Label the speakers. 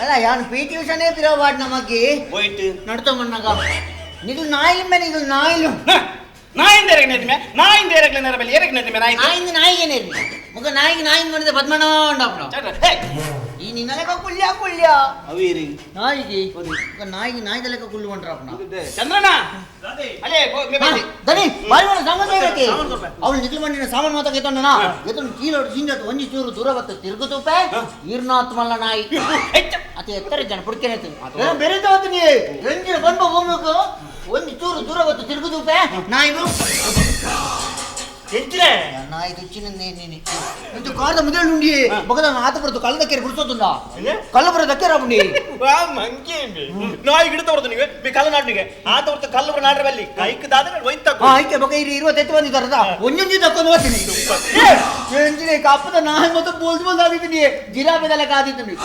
Speaker 1: ಅಲ್ಲ ಯಾನು P T ಉಷಾನೇ ತಿರವಾಡ್ ನಮಗೆ
Speaker 2: ಹೋಯ್ತು
Speaker 1: ನಡ್ತೊಂಬಣ್ಣಗ ನಿಗಲ್ ನಾಯಿಲ್ ಮೇಲೆ ನಿಗಲ್ ನಾಯಿಲು
Speaker 2: ನಾಯಿಂದ ಎರಗನೆ ನಾಯಿಂದ ಎರಗಲೆ ನೆರಬಲ್ಲಿ ಎರಗನೆ ನಾಯಿ
Speaker 1: ನಾಯಿಂದ ನಾಯಿಗೇನೆ ಮುಗ ನಾಯಿಗೆ ನಾಯಿನ ಮಾಡಿದೆ ಬದ್ಮಣ ಈ ನಿನ್ನಲೆಕ್ಕ ಕುಳ್ಳ್ಯ
Speaker 2: ಅವೇರಿ
Speaker 1: ನಾಯಿಗೆ ನಾಯಿಗೆ ನಾಯಿದ ಲೆಕ್ಕ ಕುಳ್ಳು ಹೊಂಟ್ರಪ್ಪನ
Speaker 2: ಚಂದ್ರನ ಅಲ್ಲೇ
Speaker 1: ದನಿ ಬಾಯಿ ಮಾಡ ಸಾಮಾನು ಬೇಕೇ ಅವಳು ನಿಗಲ್ ಮಣ್ಣಿನ ಸಾಮಾನು ಮಾತಾಗ ಎತ್ತೊಂಡನ ಎತ್ತೊಂಡು ಕೀಲೋಡು ಸಿಂಜತ್ತು ಒಂಜಿ ಚೂರು ದೂರ ಬತ್ತು ತಿರುಗುತ್ತೂಪೆ ಈರ್ನಾತ್ ಮಲ್ಲ ನಾಯಿ ಅತಿ ಎತ್ತರ ಜನ ಪುಡ್ಕೇನೆ ಬೇರೆ ನೀ ರಂಜಿನ ಬಂದು ಹೋಗ್ಬೇಕು ಒಂದು ಚೂರು ದೂರ ಬತ್ತು ತಿರುಗುತ್ತೂಪೆ ನಾಯಿ ನಾಯಿ ತುಚ್ಚಿನ ಕಾರದ ಮುದ್ದೆ ಉಂಡಿ ಮಗದ ಆತ ಬರುತ್ತು ಕಳ್ಳ ಕೆರೆ ಬಿಡಿಸೋದಿಲ್ಲ ಕಳ್ಳ ಬರೋ ದಕ್ಕೆ ರಾಬುಂಡಿ
Speaker 2: ಮಂಕಿ ನಾಯಿ ಗಿಡ ತೋರ್ದು ನೀವು ಕಲ್ಲ ನಾಟಿಗೆ ಆತ ಹೊರತು ಕಲ್ಲ ನಾಡ್ರೆ ಬಲ್ಲಿ ಕೈಕದಾದ್ರೆ ಒಯ್ತ
Speaker 1: ಆಯ್ಕೆ ಬಗ ಇಲ್ಲಿ 20 ಬಂದಿದ್ದಾರದ ಒಂಜೊಂಜಿ ತಕ್ಕೊಂಡು ಹೋಗ್ತೀನಿ ಕಪ್ಪದ ನಾಯಿ ಮತ್ತೆ ಬೋಲ್ದು ಆದಿದ್ದೀನಿ ಜಿರಾಬೆದೆಲ್ಲ ಕಾದಿದ್ದೀನಿ